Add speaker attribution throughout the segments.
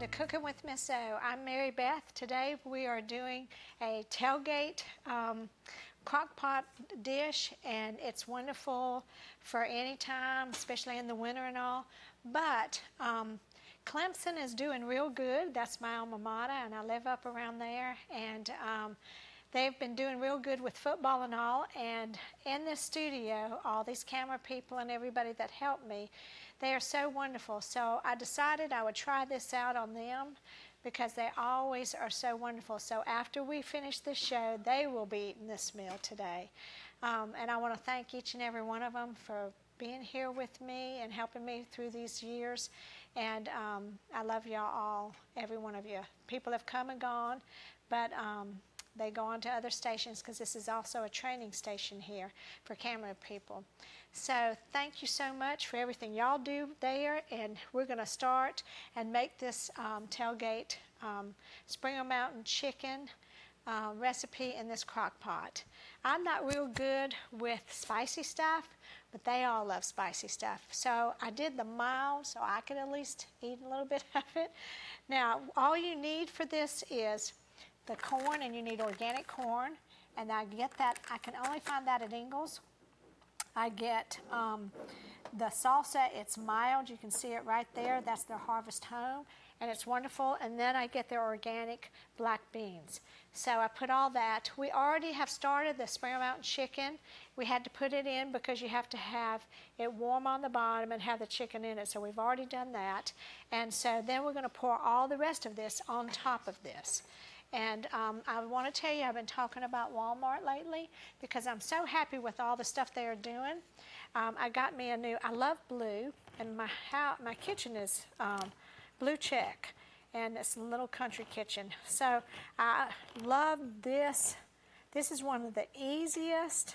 Speaker 1: to Cooking with Miss O. I'm Mary Beth. Today we are doing a tailgate crockpot dish, and it's wonderful for any time, especially in the winter and all. But Clemson is doing real good. That's my alma mater, and I live up around there. And they've been doing real good with football and all. And in this studio, all these camera people and everybody that helped me, they are so wonderful. So I decided I would try this out on them because they always are so wonderful. So after we finish this show, they will be eating this meal today. And I want to thank each and every one of them for being here with me and helping me through these years. And I love y'all all, every one of you. People have come and gone, but they go on to other stations because this is also a training station here for camera people. So thank you so much for everything y'all do there, and we're going to start and make this tailgate Springer Mountain chicken recipe in this crock pot. I'm not real good with spicy stuff, but they all love spicy stuff. So I did the mild so I could at least eat a little bit of it. Now, all you need for this is the corn, and you need organic corn, and I get that. I can only find that at Ingles. I get the salsa. It's mild. You can see it right there. That's their Harvest Home, and it's wonderful. And then I get their organic black beans. So I put all that. We already have started the Springer Mountain chicken. We had to put it in because you have to have it warm on the bottom and have the chicken in it. So we've already done that. And so then we're going to pour all the rest of this on top of this. And I want to tell you, I've been talking about Walmart lately because I'm so happy with all the stuff they are doing. I got me a new, I love blue, and my kitchen is blue check, and it's a little country kitchen. So I love this. This is one of the easiest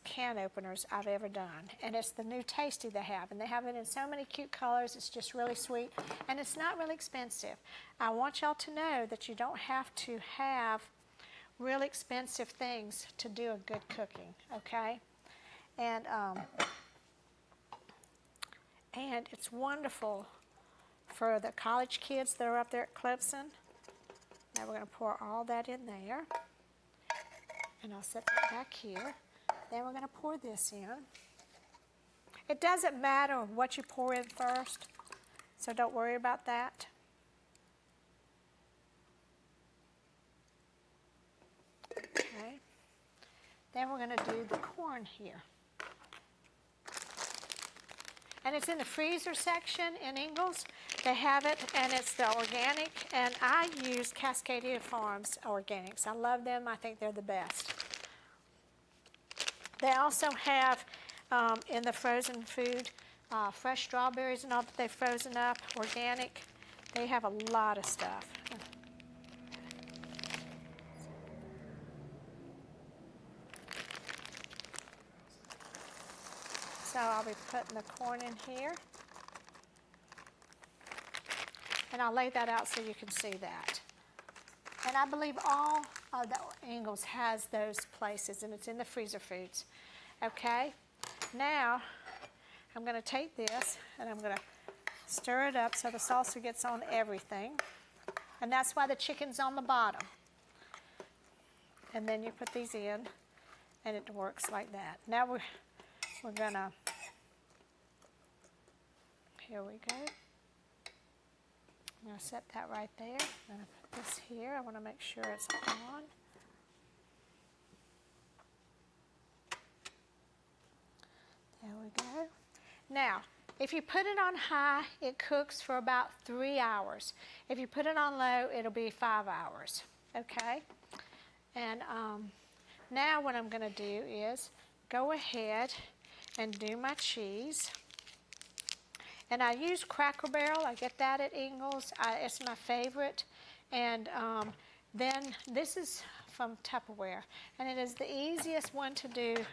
Speaker 1: can openers I've ever done, and it's the new Tasty they have, and they have it in so many cute colors. It's just really sweet, and it's not really expensive. I want y'all to know that you don't have to have really expensive things to do a good cooking, okay? And it's wonderful for the college kids that are up there at Clemson. Now we're going to pour all that in there. And I'll set that back here. Then we're going to pour this in. It doesn't matter what you pour in first, so don't worry about that. Okay. Then we're going to do the corn here. And it's in the freezer section in Ingles. They have it, and it's the organic, and I use Cascadia Farms Organics. I love them. I think they're the best. They also have, in the frozen food, fresh strawberries and all that they've frozen up, organic. They have a lot of stuff. So I'll be putting the corn in here. And I'll lay that out so you can see that. And I believe all of the Ingles has those places, and it's in the freezer foods. Okay? Now, I'm going to take this, and I'm going to stir it up so the salsa gets on everything. And that's why the chicken's on the bottom. And then you put these in, and it works like that. Now we're going to, here we go. I'm going to set that right there. I'm going to put this here. I want to make sure it's on. There we go. Now, if you put it on high, it cooks for about 3 hours. If you put it on low, it'll be 5 hours. Okay? And now what I'm going to do is go ahead and do my cheese. And I use Cracker Barrel. I get that at Ingles. It's my favorite. And then this is from Tupperware. And it is the easiest one to do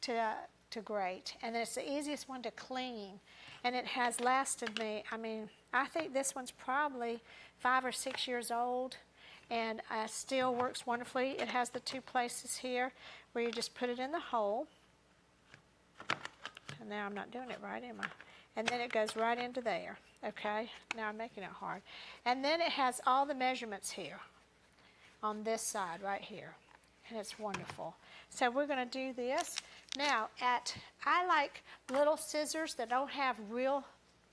Speaker 1: to grate. And it's the easiest one to clean. And it has lasted me, I think this one's probably 5 or 6 years old. And still works wonderfully. It has the two places here where you just put it in the hole. And now I'm not doing it right, am I? and then it goes right into there. Okay, now I'm making it hard. And then it has all the measurements here on this side right here, and it's wonderful. So we're going to do this. Now, I like little scissors that don't have real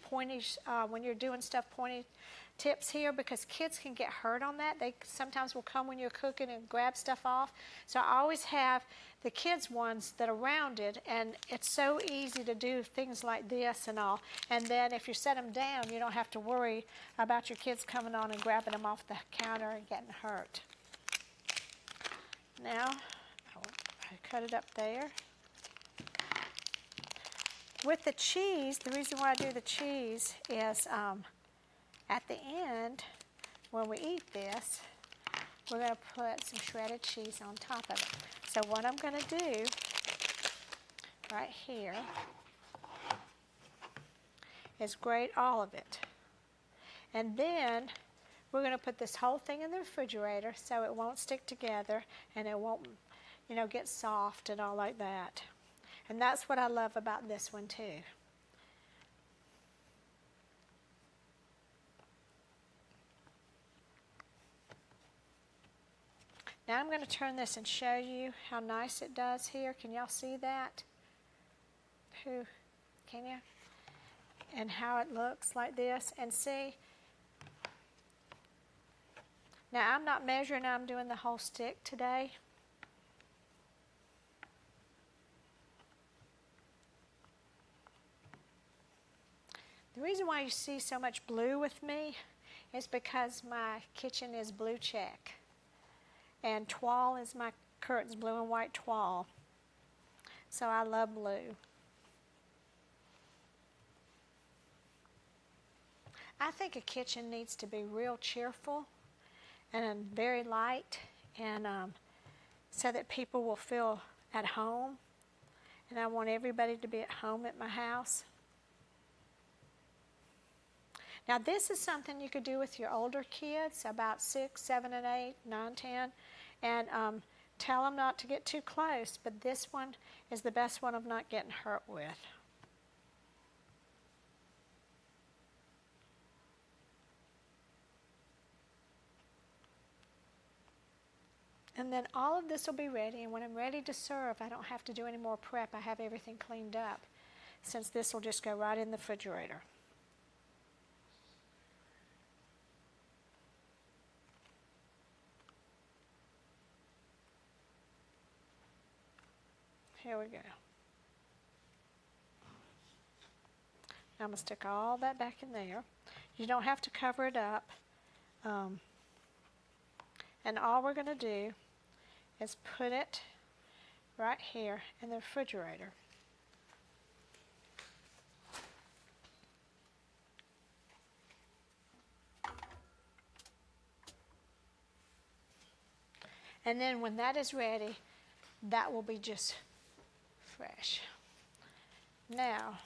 Speaker 1: pointy, when you're doing stuff, pointy tips here, because kids can get hurt on that. They sometimes will come when you're cooking and grab stuff off. So I always have the kids' ones that are rounded, and it's so easy to do things like this and all. And then if you set them down, you don't have to worry about your kids coming on and grabbing them off the counter and getting hurt. Now, I cut it up there. With the cheese, the reason why I do the cheese is at the end, when we eat this, we're going to put some shredded cheese on top of it. So what I'm going to do right here is grate all of it. And then we're going to put this whole thing in the refrigerator so it won't stick together and it won't, get soft and all like that. And that's what I love about this one too. Now I'm going to turn this and show you how nice it does here. Can y'all see that? Can you? And how it looks like this. And see, now I'm not measuring, I'm doing the whole stick today. The reason why you see so much blue with me is because my kitchen is blue check. And toile is my curtains, blue and white toile. So I love blue. I think a kitchen needs to be real cheerful and very light, and so that people will feel at home. And I want everybody to be at home at my house. Now this is something you could do with your older kids, about 6, 7, and 8, 9, 10, and tell them not to get too close, but this one is the best one of not getting hurt with. And then all of this will be ready, and when I'm ready to serve, I don't have to do any more prep. I have everything cleaned up, since this will just go right in the refrigerator. Here we go. Now I'm going to stick all that back in there. You don't have to cover it up. And all we're going to do is put it right here in the refrigerator. And then when that is ready, that will be just fresh. Now,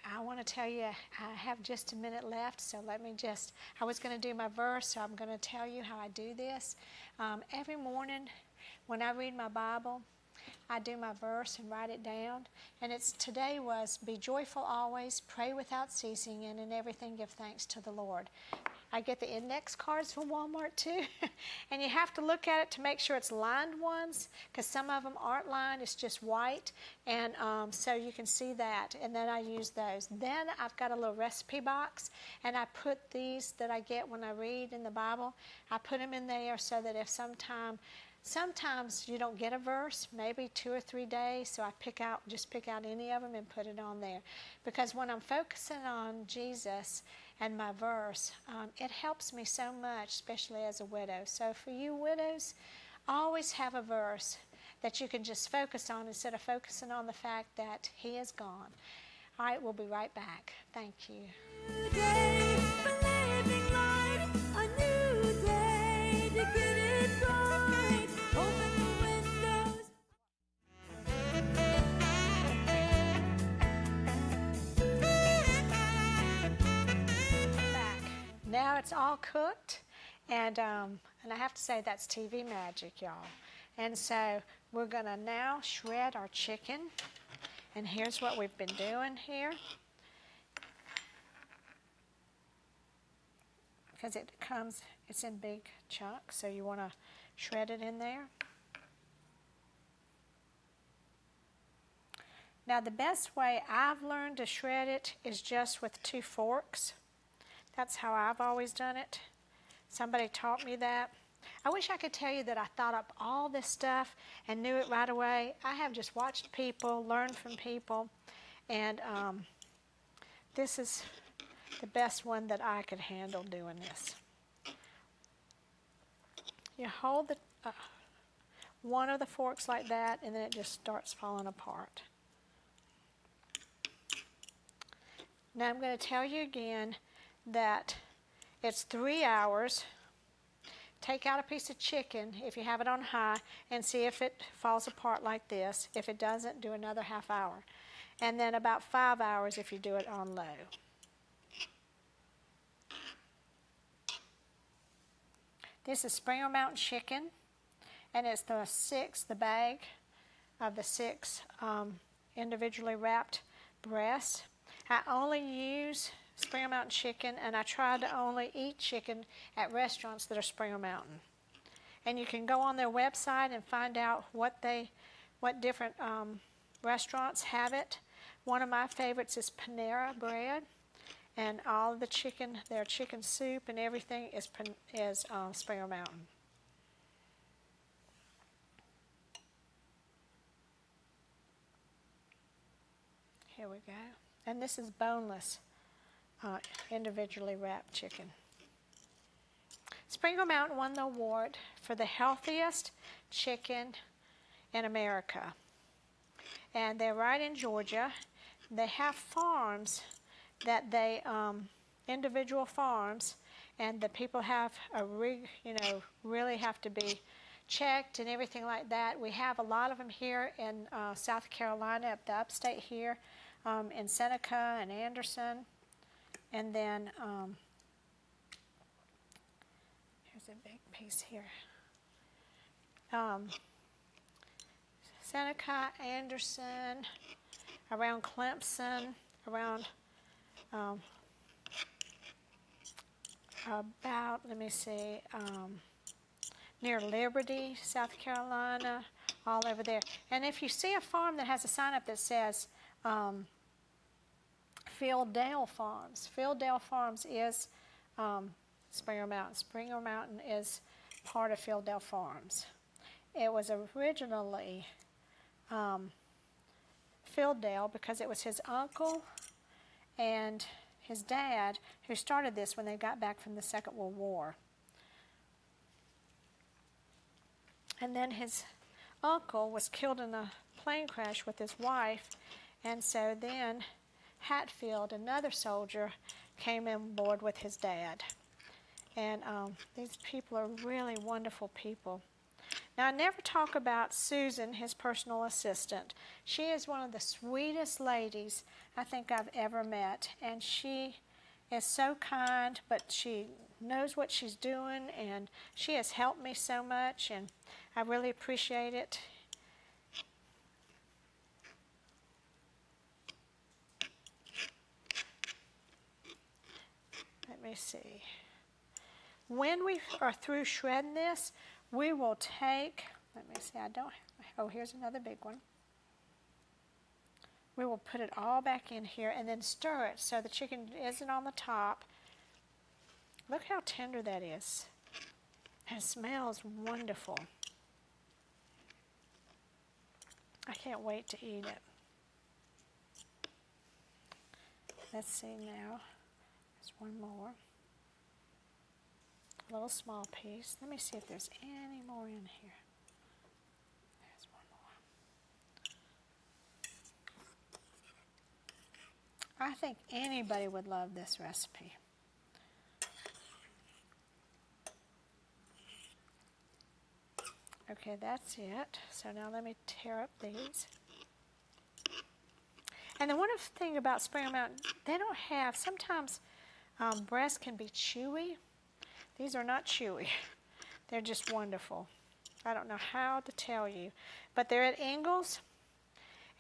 Speaker 1: I want to tell you, I have just a minute left, so I was going to do my verse, so I'm going to tell you how I do this. Every morning when I read my Bible, I do my verse and write it down. And today was, be joyful always, pray without ceasing, and in everything give thanks to the Lord. I get the index cards from Walmart too. And you have to look at it to make sure it's lined ones, because some of them aren't lined, it's just white. And so you can see that, and then I use those. Then I've got a little recipe box, and I put these that I get when I read in the Bible, I put them in there so that if sometimes you don't get a verse, maybe 2 or 3 days, so I just pick out any of them and put it on there. Because when I'm focusing on Jesus and my verse, it helps me so much, especially as a widow. So for you widows, always have a verse that you can just focus on instead of focusing on the fact that he is gone. All right, we'll be right back. Thank you. Now it's all cooked, and I have to say that's TV magic, y'all. And so we're going to now shred our chicken. And here's what we've been doing here. Because it's in big chunks, so you want to shred it in there. Now the best way I've learned to shred it is just with 2 forks. That's how I've always done it. Somebody taught me that. I wish I could tell you that I thought up all this stuff and knew it right away. I have just watched people, learned from people, and this is the best one that I could handle doing this. You hold the one of the forks like that, and then it just starts falling apart. Now I'm going to tell you again that it's 3 hours. Take out a piece of chicken if you have it on high and see if it falls apart like this. If it doesn't, do another ½ hour. And then about 5 hours if you do it on low. This is Springer Mountain chicken, and it's the bag of the 6 individually wrapped breasts. I only use Springer Mountain chicken, and I try to only eat chicken at restaurants that are Springer Mountain. And you can go on their website and find out what different restaurants have it. One of my favorites is Panera Bread, and all of the chicken, their chicken soup and everything is Springer Mountain. Here we go. And this is boneless, individually wrapped chicken. Springer Mountain won the award for the healthiest chicken in America. And they're right in Georgia. They have farms that they, individual farms, and the people have a rig, really have to be checked and everything like that. We have a lot of them here in South Carolina, up the upstate here, in Seneca and Anderson. And then here's a big piece here. Seneca, Anderson, around Clemson, around about, let me see, near Liberty, South Carolina, all over there. And if you see a farm that has a sign up that says Fielddale Farms, Fielddale Farms is Springer Mountain. Springer Mountain is part of Fielddale Farms. It was originally Fielddale because it was his uncle and his dad who started this when they got back from the Second World War. And then his uncle was killed in a plane crash with his wife, and so then Hatfield, another soldier, came on board with his dad. And these people are really wonderful people. Now, I never talk about Susan, his personal assistant. She is one of the sweetest ladies I think I've ever met, and she is so kind, but she knows what she's doing, and she has helped me so much, and I really appreciate it. Let me see. When we are through shredding this, we will take, let me see, here's another big one. We will put it all back in here and then stir it so the chicken isn't on the top. Look how tender that is. It smells wonderful. I can't wait to eat it. Let's see now. There's one more. A little small piece. Let me see if there's any more in here. There's one more. I think anybody would love this recipe. Okay, that's it. So now let me tear up these. And the wonderful thing about Springer Mountain, they don't have, sometimes breasts can be chewy. These are not chewy. They're just wonderful. I don't know how to tell you, but they're at Ingles,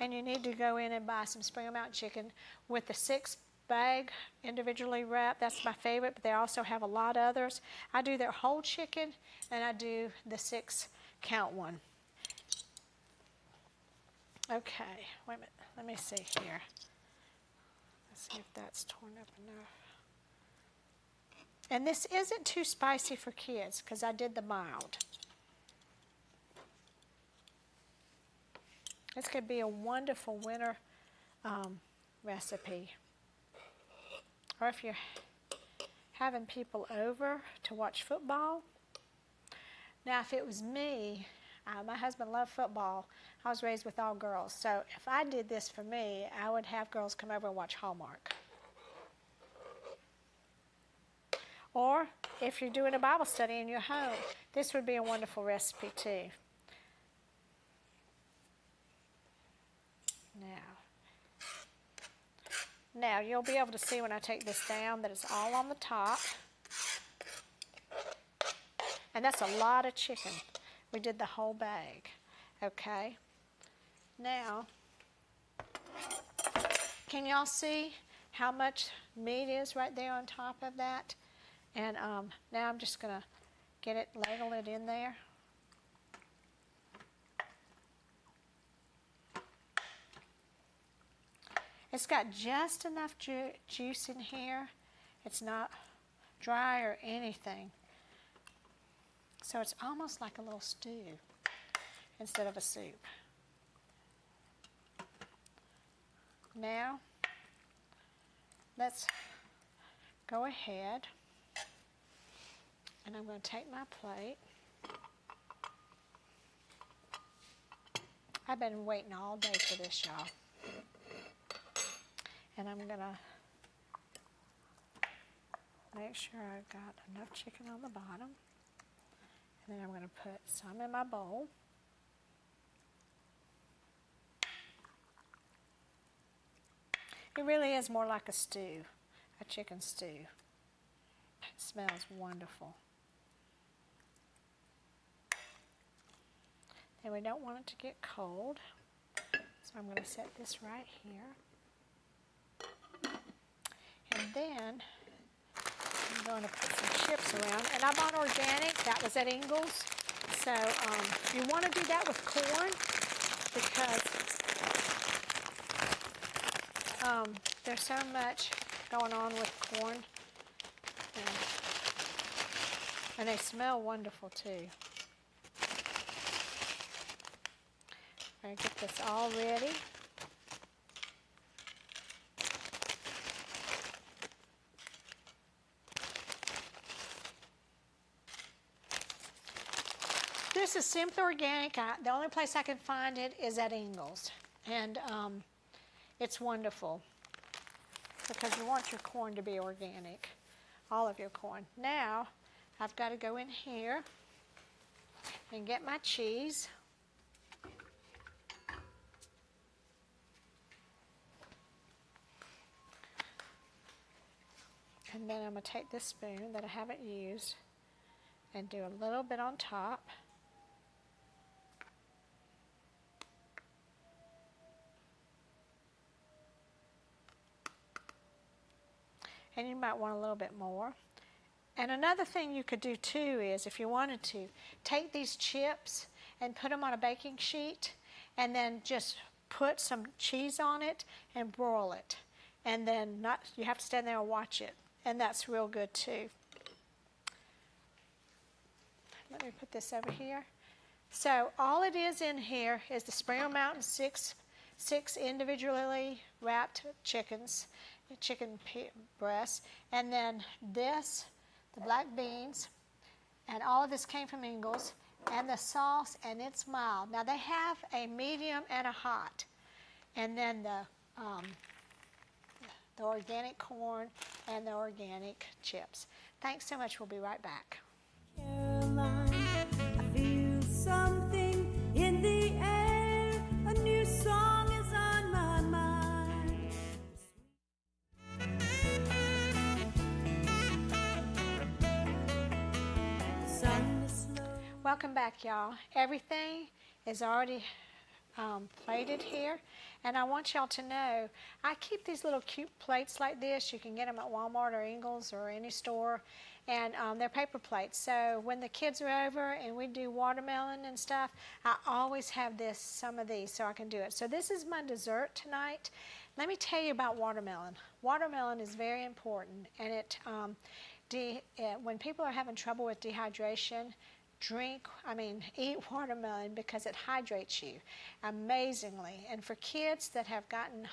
Speaker 1: and you need to go in and buy some Springer Mountain chicken with the 6-bag individually wrapped. That's my favorite, but they also have a lot of others. I do their whole chicken, and I do the 6-count one. Okay, wait a minute. Let me see here. Let's see if that's torn up enough. And this isn't too spicy for kids because I did the mild. This could be a wonderful winter recipe. Or if you're having people over to watch football. Now, if it was me, my husband loved football. I was raised with all girls. So if I did this for me, I would have girls come over and watch Hallmark. Or if you're doing a Bible study in your home, this would be a wonderful recipe too. Now you'll be able to see when I take this down that it's all on the top. And that's a lot of chicken. We did the whole bag. Okay. Now, can y'all see how much meat is right there on top of that? And now I'm just going to get it, ladle it in there. It's got just enough juice in here. It's not dry or anything. So it's almost like a little stew instead of a soup. Now, let's go ahead, and I'm going to take my plate. I've been waiting all day for this, y'all. And I'm going to make sure I've got enough chicken on the bottom. And then I'm going to put some in my bowl. It really is more like a stew, a chicken stew. It smells wonderful. And we don't want it to get cold. So I'm going to set this right here. And then I'm going to put some chips around. And I bought organic. That was at Ingles. So you want to do that with corn because there's so much going on with corn. And they smell wonderful too. I'm going to get this all ready. This is Simply Organic. The only place I can find it is at Ingles. And it's wonderful because you want your corn to be organic, all of your corn. Now, I've got to go in here and get my cheese. And then I'm going to take this spoon that I haven't used and do a little bit on top. And you might want a little bit more. And another thing you could do too is, if you wanted to, take these chips and put them on a baking sheet and then just put some cheese on it and broil it. And then you have to stand there and watch it. And that's real good too. Let me put this over here. So all it is in here is the Springer Mountain six individually wrapped chicken breasts, and then this, the black beans, and all of this came from Ingles, and the sauce, and it's mild. Now they have a medium and a hot, and then the organic corn and the organic chips. Thanks so much. We'll be right back.
Speaker 2: Caroline, I feel something in the air. A new song is on my mind.
Speaker 1: Welcome back, y'all. Everything is already plated here, and I want y'all to know I keep these little cute plates like this. You can get them at Walmart or Ingles or any store, and they're paper plates. So when the kids are over and we do watermelon and stuff, I always have some of these so I can do it. So this is my dessert tonight. Let me tell you about watermelon. Watermelon is very important, and when people are having trouble with dehydration, eat watermelon because it hydrates you amazingly. And for kids that have gotten,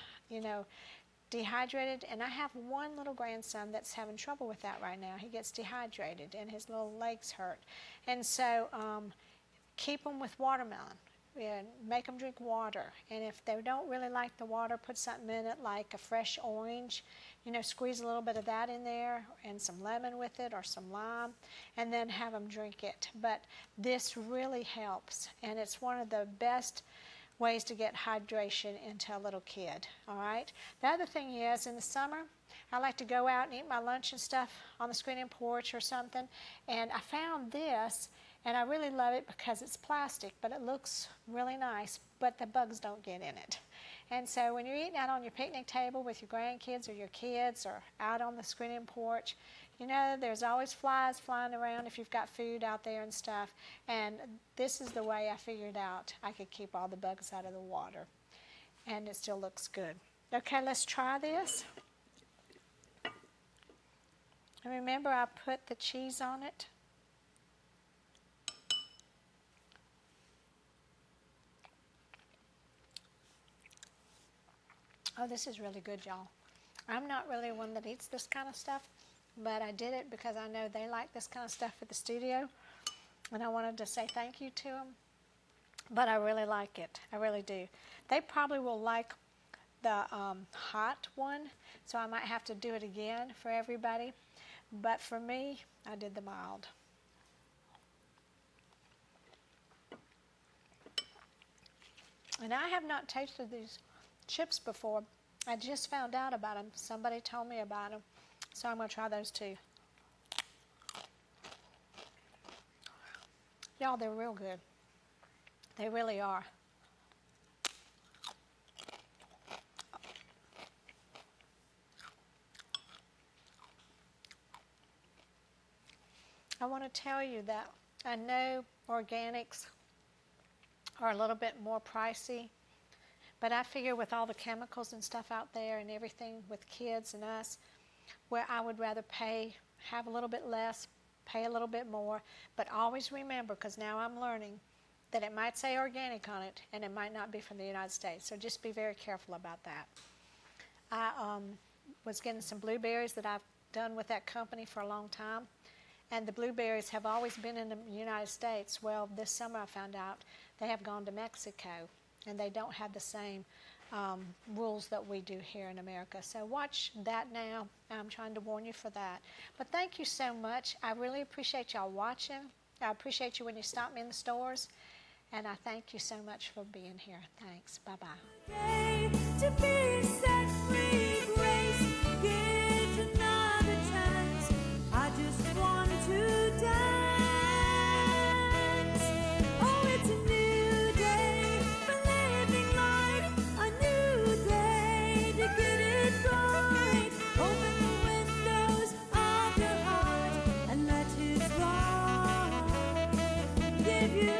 Speaker 1: dehydrated, and I have one little grandson that's having trouble with that right now. He gets dehydrated and his little legs hurt. And so keep them with watermelon. And make them drink water. And if they don't really like the water, put something in it like a fresh orange. Squeeze a little bit of that in there and some lemon with it or some lime, and then have them drink it. But this really helps, and it's one of the best ways to get hydration into a little kid, all right? The other thing is, in the summer, I like to go out and eat my lunch and stuff on the screening porch or something, and I found this, and I really love it because it's plastic, but it looks really nice, but the bugs don't get in it. And so when you're eating out on your picnic table with your grandkids or your kids or out on the screening porch, there's always flies flying around if you've got food out there and stuff. And this is the way I figured out I could keep all the bugs out of the water. And it still looks good. Okay, let's try this. And remember, I put the cheese on it. Oh, this is really good, y'all. I'm not really one that eats this kind of stuff, but I did it because I know they like this kind of stuff at the studio, and I wanted to say thank you to them. But I really like it. I really do. They probably will like the hot one, so I might have to do it again for everybody. But for me, I did the mild. And I have not tasted these chips before. I just found out about them. Somebody told me about them. So I'm going to try those too. Y'all, they're real good. They really are. I want to tell you that I know organics are a little bit more pricey, but I figure with all the chemicals and stuff out there and everything with kids and us, where I would rather have a little bit less, pay a little bit more, but always remember, because now I'm learning, that it might say organic on it and it might not be from the United States. So just be very careful about that. I was getting some blueberries that I've done with that company for a long time, and the blueberries have always been in the United States. Well, this summer I found out they have gone to Mexico, and they don't have the same rules that we do here in America. So watch that now. I'm trying to warn you for that. But thank you so much. I really appreciate y'all watching. I appreciate you when you stop me in the stores. And I thank you so much for being here. Thanks. Bye-bye.
Speaker 2: To be set free, grace, give another chance. I just want to dance. Oh, it's a new day for living life, a new day to get it right. Open the windows of your heart and let His love give you